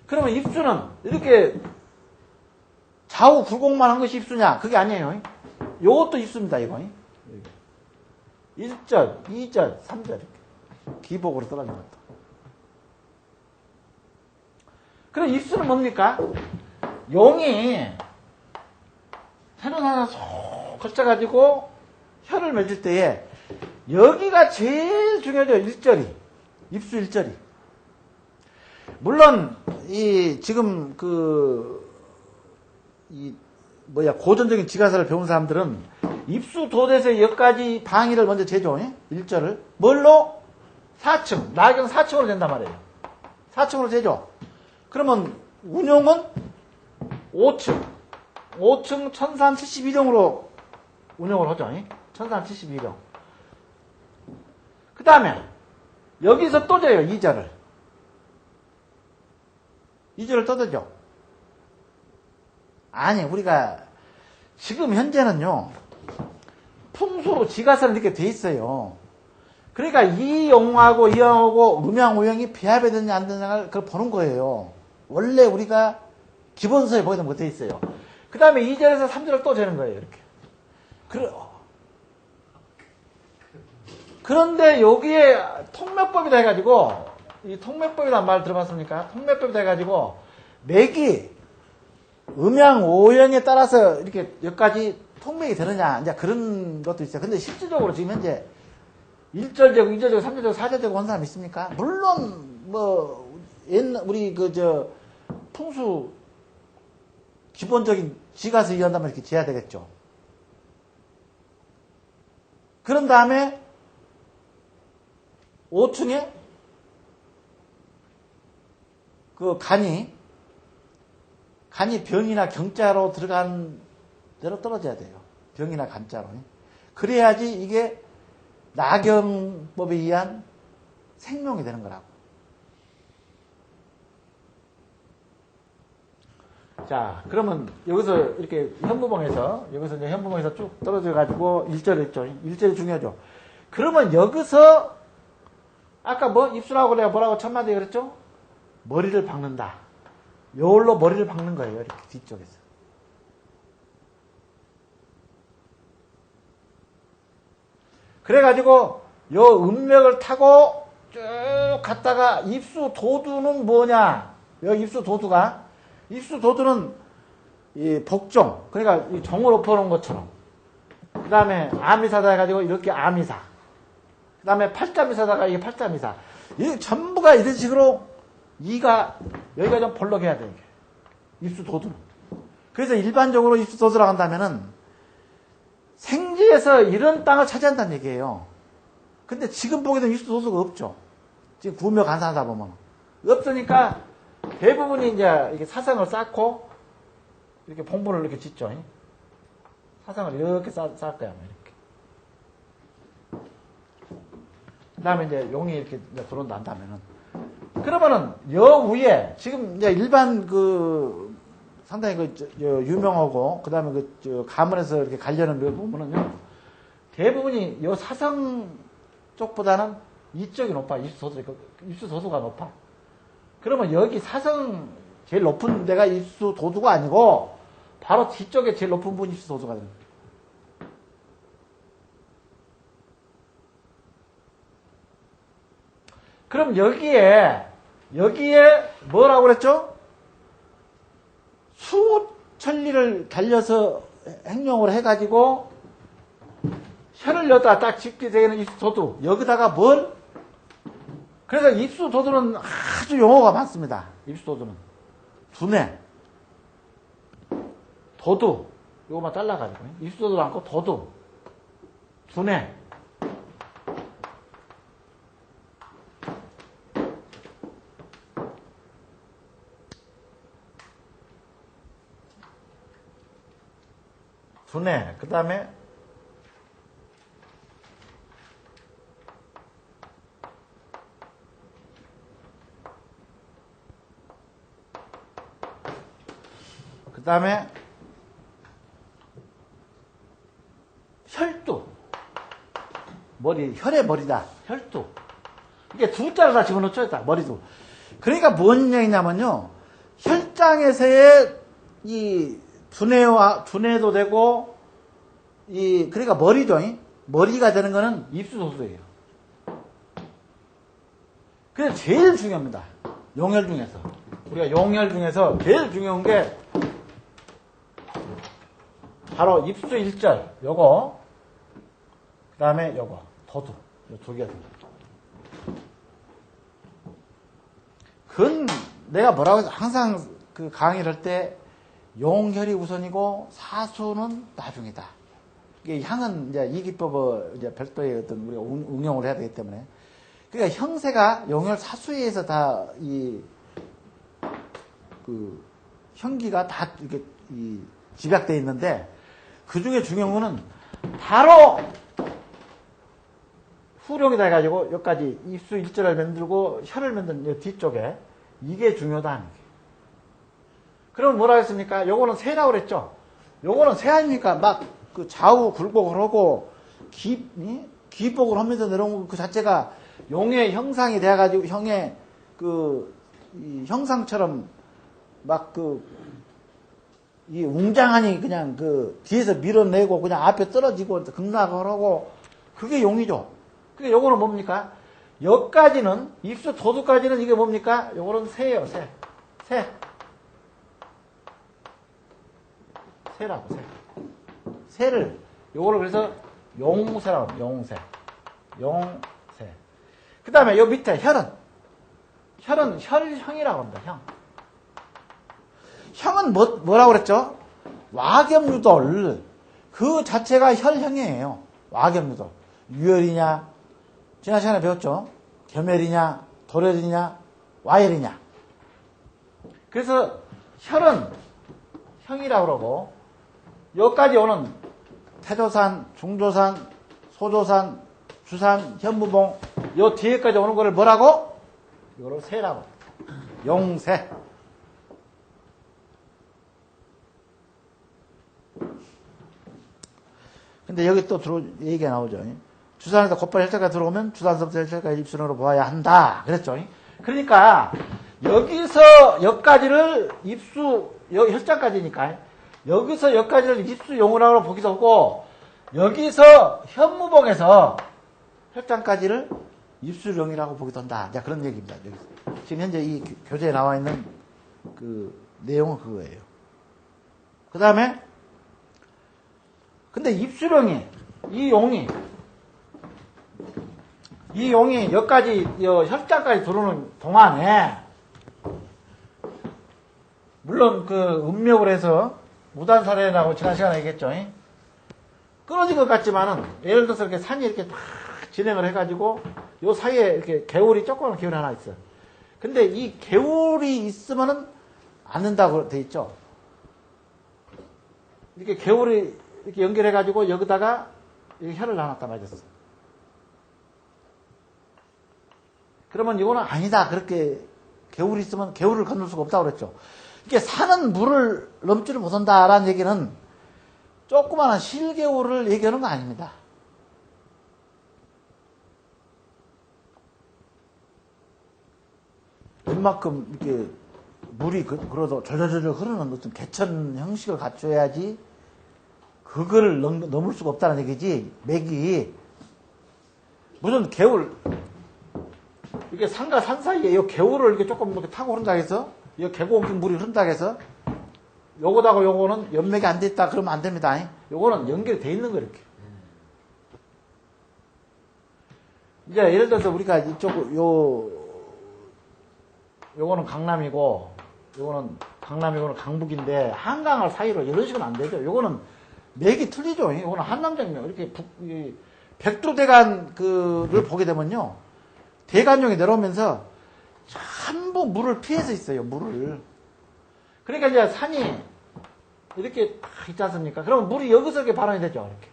그러면 입수는 이렇게 좌우 굴곡만 한 것이 입수냐? 그게 아니에요. 요것도 입수입니다, 이거. 1절, 2절, 3절. 이렇게. 기복으로 떨어진 것도. 그럼 입수는 뭡니까? 용이 혀를 하나 쏙 걸쳐가지고 혀를 맺을 때에 여기가 제일 중요하죠. 1절이. 입수 1절이. 물론 지금 고전적인 지가사를 배운 사람들은 입수 도대에서 여기까지 방위를 먼저 재죠. 1절을. 뭘로? 4층. 나경 4층으로 된단 말이에요. 4층으로 재죠. 그러면 운용은 5층. 5층 1372령으로 운용을 하죠. 1372령. 그 다음에 여기서 또 재요. 2절을. 2절을 떠들죠. 아니, 우리가 지금 현재는요, 풍수로 지가사를 이렇게 돼 있어요. 그러니까 이 용하고 이 용하고 음양 오형이 비합이 되느냐 안 되느냐를 그걸 보는 거예요. 원래 우리가 기본서에 보게 되면 돼 있어요. 그 다음에 2절에서 3절을 또 재는 거예요. 이렇게. 그런데 여기에 통매법이다 해가지고, 이 통매법이라는 말 들어봤습니까? 통매법이다 해가지고 맥이 음양 오형에 따라서 이렇게 여기까지 통맥이 되느냐, 이제 그런 것도 있어요. 근데 실질적으로 지금 현재 1절 재고, 2절 재고, 3절 재고, 4절 재고 한 사람 있습니까? 물론, 우리 풍수 기본적인 지가서 이해한다면 이렇게 재야 되겠죠. 그런 다음에 5층에 간이 병이나 경자로 들어간 대로 떨어져야 돼요. 병이나 간자로. 그래야지 이게 나경법에 의한 생명이 되는 거라고. 자, 그러면 여기서 이렇게 여기서 이제 현무봉에서 쭉 떨어져가지고 1절 했죠. 1절이 중요하죠. 그러면 여기서 아까 입술하고 내가 뭐라고 첫 마디에 그랬죠? 머리를 박는다. 요걸로 머리를 박는 거예요. 이렇게 뒤쪽에서. 그래가지고 요 음맥을 타고 쭉 갔다가 입수 도두는 뭐냐? 여기 입수 도두는 이 복종, 그러니까 이 종을 엎어놓은 것처럼. 그 다음에 아미사다 해가지고 이렇게 아미사. 그 다음에 팔자미사다가 이게 팔자미사. 이 전부가 이런 식으로 이가 여기가 좀 볼록해야 돼. 이게. 입수 도두는. 그래서 일반적으로 입수 도두라고 한다면은 생지에서 이런 땅을 차지한다는 얘기예요. 근데 지금 보게 되면 입수 도두가 없죠. 지금 구묘 간사하다 보면 없으니까 대부분이 이제 이렇게 사상을 쌓고 이렇게 봉분을 이렇게 짓죠. 사상을 이렇게 쌓을 거야, 이렇게. 그 다음에 이제 용이 이렇게 들어온다 한다면은. 그러면은, 여 위에, 지금 이제 일반 상당히 유명하고, 그 다음에 가문에서 이렇게 가려는 걸 보면은요, 대부분이 여 사성 쪽보다는 이쪽이 높아. 입수도수가 높아. 그러면 여기 사성 제일 높은 데가 입수도수가 아니고, 바로 뒤쪽에 제일 높은 분이 입수도수가 됩니다. 그럼 여기에 뭐라고 그랬죠? 수천리를 달려서 행령을 해가지고 혀를 여기다 딱 짚게 되는 입수도두. 여기다가 뭘? 그래서 입수도두는 아주 용어가 많습니다. 입수도두는. 두뇌, 도두. 요거만 잘라가지고. 입수도두 않고 도두. 두뇌. 두뇌. 그 다음에 혈두. 머리, 혈의 머리다. 혈두. 이게 두 자를 다 집어넣죠. 머리도. 그러니까 뭔 얘기냐면요. 혈장에서의 이 두뇌도 되고, 그러니까 머리죠. 머리가 되는 거는 입수도수예요. 그래서 제일 중요합니다. 용혈 중에서. 우리가 용혈 중에서 제일 중요한 게, 바로 입수 일절, 요거, 그 다음에 요거, 도두. 요 두 개가 됩니다. 그건 내가 뭐라고 해서 항상 그 강의를 할 때, 용혈이 우선이고 사수는 나중이다. 이게 향은 이제 이 기법을 이제 별도의 어떤 우리가 응용을 해야 되기 때문에. 그러니까 형세가 용혈 사수에 의해서 다 형기가 다 이렇게 집약되어 있는데 그 중에 중요한 거는 바로 후룡이다 해가지고 여기까지 입수 일절을 만들고 혀를 만든 뒤쪽에 이게 중요하다. 그럼 뭐라 했습니까? 요거는 새라고 그랬죠? 요거는 새 아닙니까? 막 그 좌우 굴곡을 하고 기복을 하면서 내려온 그 자체가 용의 형상이 돼가지고 형의 이 형상처럼 막 이 웅장하니 그냥 뒤에서 밀어내고 그냥 앞에 떨어지고 급락을 하고 그게 용이죠. 그게 요거는 뭡니까? 여기까지는 입수 도두까지는 이게 뭡니까? 요거는 새예요. 새. 새라고 새. 새를 요거를 그래서 용새라고 합니다. 용새. 그 다음에 요 밑에 혈은 혈형이라고 합니다. 형. 형은 뭐라고 그랬죠? 와겸유돌. 그 자체가 혈형이에요. 와겸유돌. 유혈이냐, 지난 시간에 배웠죠? 겸혈이냐, 도혈이냐, 와혈이냐. 그래서 혈은 형이라고 그러고, 여기까지 오는 태조산, 중조산, 소조산, 주산, 현무봉, 요 뒤에까지 오는 거를 뭐라고? 이거를 새라고. 용새. 근데 여기 또 얘기가 나오죠. 주산에서 곧바로 혈자가 들어오면 주산서부터 혈자까지 입술으로 보아야 한다. 그랬죠. 그러니까 여기서 여기까지를 혈자까지니까 여기서 여기까지를 입수용으로 보기도 하고 여기서 현무봉에서 혈장까지를 입수용이라고 보기도 한다. 자, 그런 얘기입니다. 여기서. 지금 현재 이 교재에 나와 있는 그 내용은 그거예요. 그 다음에 근데 입수령이 이 용이 여기까지 혈장까지 들어오는 동안에 물론 그 음력을 해서 무단사례라고 지난 시간에 얘기했죠. 끊어진 것 같지만은 예를 들어서 이렇게 산이 이렇게 막 진행을 해가지고 요 사이에 이렇게 개울이 조그만 개울이 하나 있어. 근데 이 개울이 있으면은 안 된다고 돼 있죠. 이렇게 개울이 이렇게 연결해가지고 여기다가 이렇게 혀를 놔놨다 맞았어. 그러면 이거는 아니다. 그렇게 개울이 있으면 개울을 건널 수가 없다고 그랬죠. 이게 산은 물을 넘지를 못한다라는 얘기는 조그마한 실개울을 얘기하는 거 아닙니다. 웬만큼 이렇게 물이 그래도 절절절 흐르는 어떤 개천 형식을 갖춰야지 그거를 넘을 수가 없다는 얘기지. 맥이 무슨 개울 이게 산과 산 사이에 이 개울을 이렇게 조금 이렇게 타고 흐른다 해서 이 계곡 물이 흐른다 해서 요거다가 요거는 연맥이 안 돼 있다 그러면 안 됩니다. 요거는 연결이 돼 있는 거 이렇게. 이제 예를 들어서 우리가 이쪽 요거는 강남이고 요거는 강남이고는 강북인데 한강을 사이로 이런 식은 안 되죠. 요거는 맥이 틀리죠. 요거는 한남정령 이렇게 백두대간 그를 보게 되면요. 대간령이 내려오면서 전부 물을 피해서 있어요. 물을. 그러니까 이제 산이 이렇게 딱 있지 않습니까? 그러면 물이 여기서 이렇게 발원이 되죠. 이렇게.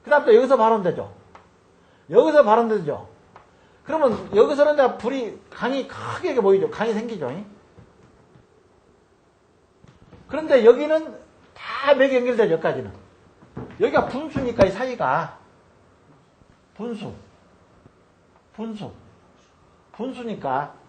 그 다음 또 여기서 발원되죠. 여기서 발원되죠. 그러면 여기서는 이제 불이 강이 크게 이렇게 보이죠. 강이 생기죠. 그런데 여기는 다 맥이 연결되죠. 여기까지는. 여기가 분수니까 이 사이가 분수니까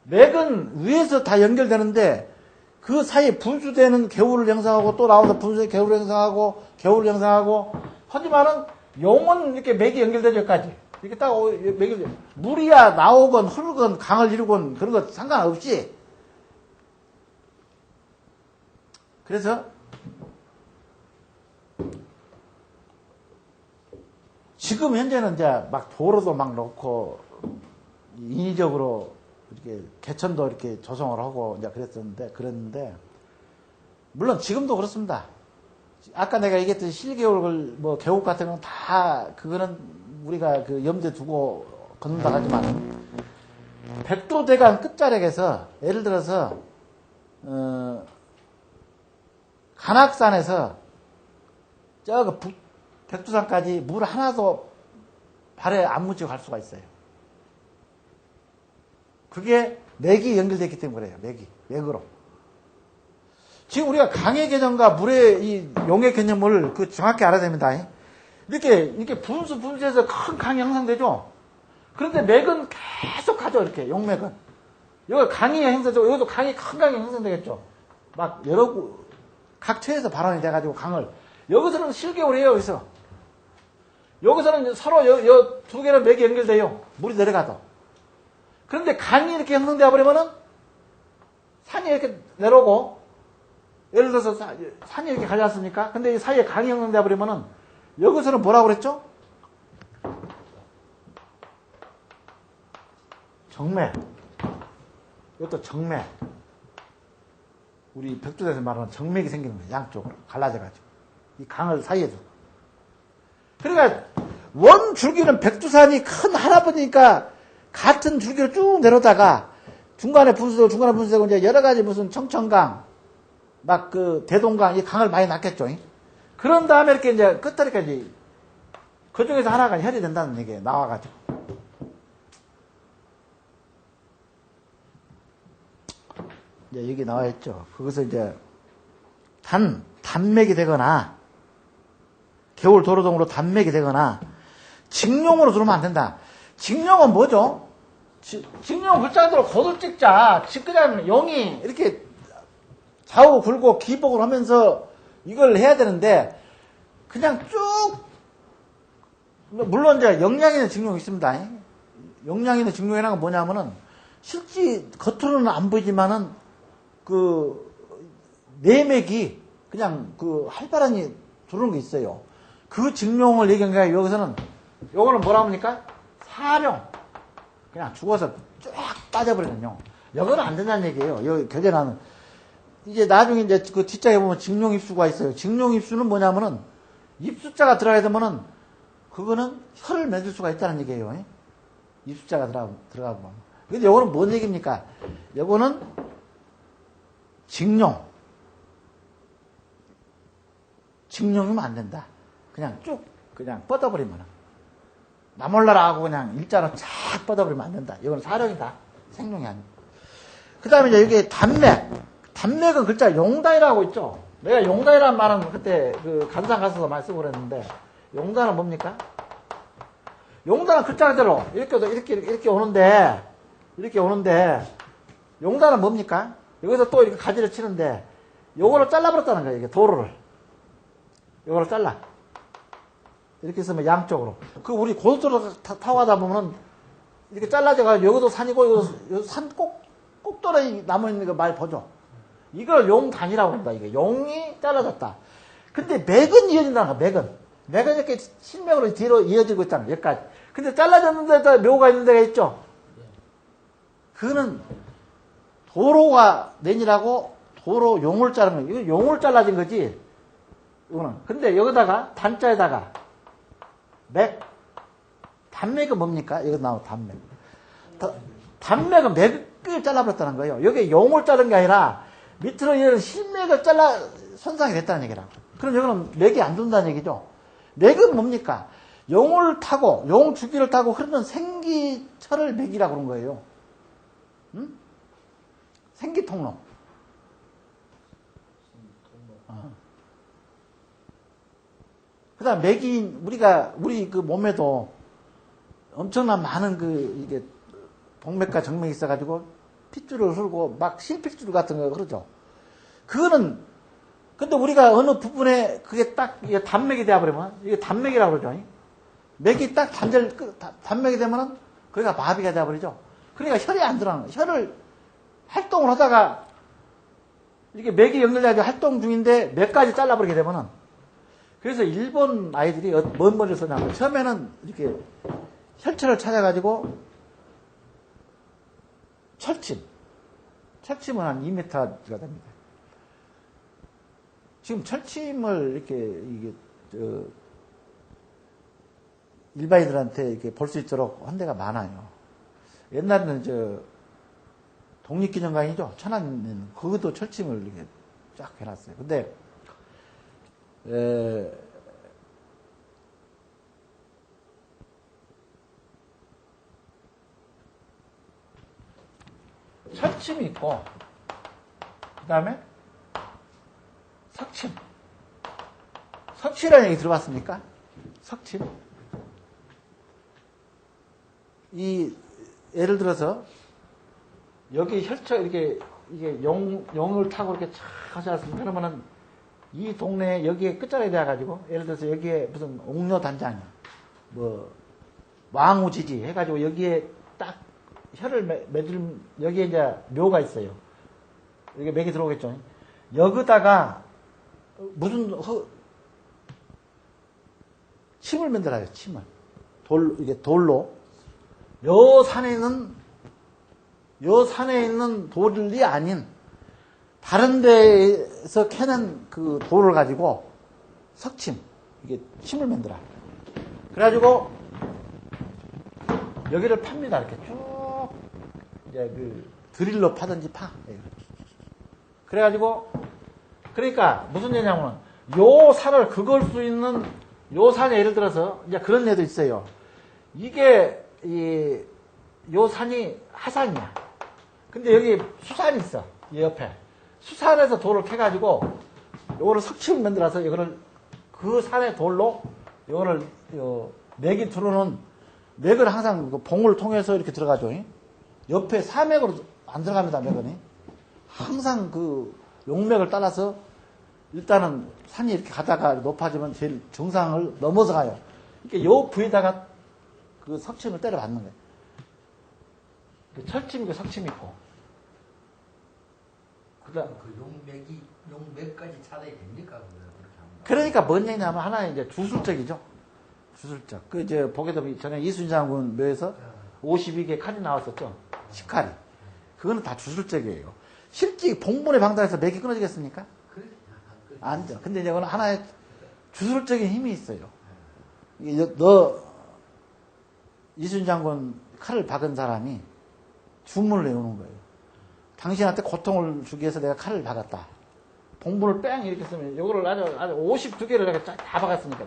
맥은 위에서 다 연결되는데 그 사이에 분수되는 개울을 형성하고 또 나와서 분수의 개울을 형성하고 개울을 형성하고 하지만은 용은 이렇게 맥이 연결되죠. 여기까지. 이렇게 딱 맥이 물이야 나오건 흐르건 강을 이루건 그런 거 상관없이 그래서 지금 현재는 이제 막 도로도 막 놓고 인위적으로 이렇게 개천도 이렇게 조성을 하고 이제 그랬는데 물론 지금도 그렇습니다. 아까 내가 얘기했듯이 실개울 뭐 계곡 같은 건 다 그거는 우리가 그 염두에 두고 걷는다 하지만 백두대간 끝자락에서 예를 들어서 간악산에서 저 백두산까지 물 하나도 발에 안 묻히고 갈 수가 있어요. 그게 맥이 연결되어 있기 때문에 그래요. 맥으로. 지금 우리가 강의 개념과 물의 이 용의 개념을 정확히 알아야 됩니다. 이렇게 분수에서 큰 강이 형성되죠. 그런데 맥은 계속 가죠. 이렇게 용맥은. 여기 강이 형성되고 여기도 큰 강이 형성되겠죠. 막 각 처에서 발원이 돼가지고 강을 여기서는 실개울이에요. 여기서는 서로 두 개는 맥이 연결돼요. 물이 내려가도. 그런데 강이 이렇게 형성되어 버리면은 산이 이렇게 내려오고 예를 들어서 산이 이렇게 가지 않습니까? 근데 이 사이에 강이 형성되어 버리면은 여기서는 뭐라고 그랬죠? 정맥. 이것도 정맥. 우리 백두대에서 말하는 정맥이 생기는 거예요. 양쪽으로 갈라져가지고. 이 강을 사이에 두고. 그러니까 원 줄기는 백두산이 큰 할아버지니까 같은 줄기를 쭉 내려다가 중간에 분수되고 이제 여러 가지 무슨 청천강, 막 대동강, 이 강을 많이 낳겠죠. 그런 다음에 이렇게 이제 끝자리까지 그 중에서 하나가 혈이 된다는 얘기에 나와가지고. 이제 여기 나와 있죠. 거기서 이제 단맥이 되거나 개울 도로동으로 단맥이 되거나 직룡으로 들어오면 안 된다. 직룡은 뭐죠? 직룡 글자 그대로 고도 찍자. 그냥 용이 이렇게 좌우 굴고 기복을 하면서 이걸 해야 되는데 그냥 쭉 물론 이제 역량 있는 직룡이 있습니다. 역량 있는 직룡이라는 건 뭐냐면은 실제 겉으로는 안 보이지만은 내맥이 그냥 활발하니 들어오는 게 있어요. 그 직룡을 얘기한 게 여기서는 요거는 뭐라 합니까? 사룡. 그냥 죽어서 쫙 빠져버리는 용. 이거는 안 된다는 얘기예요. 여기 교재나는. 이제 나중에 이제 그 뒷장에 보면 직룡입수가 있어요. 직룡입수는 뭐냐면은 입수자가 들어가야 되면은 그거는 혀를 맺을 수가 있다는 얘기예요. 입수자가 들어가고. 근데 요거는 뭔 얘기입니까? 요거는 직룡. 직룡이면 안 된다. 그냥 쭉 그냥 뻗어버리면 나 몰라라 하고 그냥 일자로 쫙 뻗어버리면 안 된다. 이건 사령이다. 생룡이 아니고. 그 다음에 이제 여기 단맥. 단맥은 글자 용단이라고 있죠. 내가 용단이라는 말은 그때 그 간상 가서도 많이 쓰고 그랬는데, 용단은 뭡니까? 용단은 글자 그대로 이렇게 오는데, 용단은 뭡니까? 여기서 또 이렇게 가지를 치는데, 요거를 잘라버렸다는 거예요. 이게 도로를. 요거를 잘라. 이렇게 있으면 양쪽으로. 그 우리 고속도로 타고 가다 보면은 이렇게 잘라져가지고 여기도 산이고 여기도 산 꼭대로 남아있는 거 많이 보죠. 이걸 용단이라고 한다. 이게 용이 잘라졌다. 근데 맥은 이어진다는 거야. 맥은 이렇게 실맥으로 뒤로 이어지고 있다는 거야. 여기까지. 근데 잘라졌는 데다 묘가 있는 데가 있죠. 그거는 도로가 내니라고 도로 용을 자른 거야. 이거 용을 잘라진 거지. 이거는. 근데 여기다가 단자에다가 맥. 단맥은 뭡니까? 여기 나오는 단맥. 단맥은 맥을 잘라버렸다는 거예요. 여기 용을 자른 게 아니라 밑으로 이런 실맥을 손상이 됐다는 얘기라고. 그럼 여기는 맥이 안 돈다는 얘기죠. 맥은 뭡니까? 용을 타고, 용 주기를 타고 흐르는 생기철을 맥이라고 그런 거예요. 응? 생기통로. 그 다음 맥이, 우리 그 몸에도 엄청난 많은 이게 동맥과 정맥이 있어가지고 핏줄을 흐르고 막 실핏줄 같은 거 흐르죠. 그거는, 근데 우리가 어느 부분에 그게 딱, 이게 단맥이 되어버리면, 이게 단맥이라고 그러죠. 맥이 딱 단맥이 되면은 거기가 마비가 되어버리죠. 그러니까 혈이 안 들어가는 거예요. 혈을 활동을 하다가 이렇게 맥이 연결돼가지고 활동 중인데 맥까지 잘라버리게 되면은, 그래서 일본 아이들이 뭔 머리를 쓰냐면 처음에는 이렇게 혈처를 찾아가지고 철침은 한 2m가 됩니다. 지금 철침을 이게 일반인들한테 이렇게 볼 수 있도록 한 데가 많아요. 옛날에는 독립기념관이죠. 천안에는 거기도 철침을 이렇게 쫙 해놨어요. 근데 철침이 있고, 그 다음에 석침. 석치라는 얘기 들어봤습니까? 석침. 예를 들어서, 여기 혈처, 이게 용을 타고 이렇게 쫙 하지 않습니까? 그러면은, 이 동네에 여기에 끝자락이 돼가지고, 예를 들어서 여기에 무슨 옥녀단장이, 왕우지지 해가지고 여기에 딱 혈을 맺을, 여기에 이제 묘가 있어요. 여기 맥이 들어오겠죠. 여기다가 무슨 침을 만들어요. 침을. 이게 돌로. 요 산에 있는 돌이 아닌 다른 데에서 캐는 그 돌을 가지고 석침, 이게 침을 만들어. 그래가지고 여기를 팝니다. 이렇게 쭉 이제 드릴로 파든지 파. 그래가지고 그러니까 무슨 얘기냐면 요 산을 긁을 수 있는 요 산에 예를 들어서 이제 그런 애도 있어요. 이게 요 산이 하산이야. 근데 여기 수산이 있어. 이 옆에. 수산에서 돌을 캐가지고 요거를 석침을 만들어서 이거를 그 산의 돌로 요거를 맥이 들어오는 맥을 항상 그 봉을 통해서 이렇게 들어가죠. 옆에 사맥으로 안 들어갑니다. 맥은. 항상 그 용맥을 따라서 일단은 산이 이렇게 가다가 높아지면 제일 정상을 넘어서 가요. 그러니까 요 부에다가 그 석침을 때려 받는 거예요. 그 철침이고 석침이 있고. 용맥까지 차단이 됩니까? 그러니까 뭔 얘기냐면 하나의 이제 주술적이죠. 주술적. 그 보게 되면 전에 이순신 장군 묘에서 52개 칼이 나왔었죠. 10칼이. 그거는 다 주술적이에요. 실제 봉분의 방단에서 맥이 끊어지겠습니까? 그래. 아니죠. 근데 이제 그건 하나의 주술적인 힘이 있어요. 너 이순신 장군 칼을 박은 사람이 주문을 내오는 거예요. 당신한테 고통을 주기 위해서 내가 칼을 박았다. 봉분을 뺑 이렇게 쓰면 이거를 아주 52개를 내가 다 박았으니까.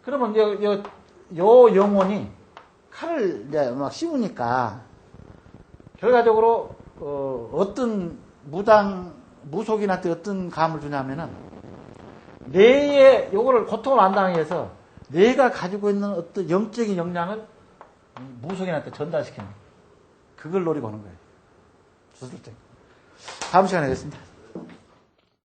그러면 요 영혼이 칼을 이제 막 씹으니까 결과적으로 어떤 무속인한테 어떤 감을 주냐면은 뇌에 요거를 고통을 안 당하기 위해서 뇌가 가지고 있는 어떤 영적인 역량을 무속인한테 전달시키는 그걸 노리고 하는 거예요. 주술적. 다음 시간에 하겠습니다.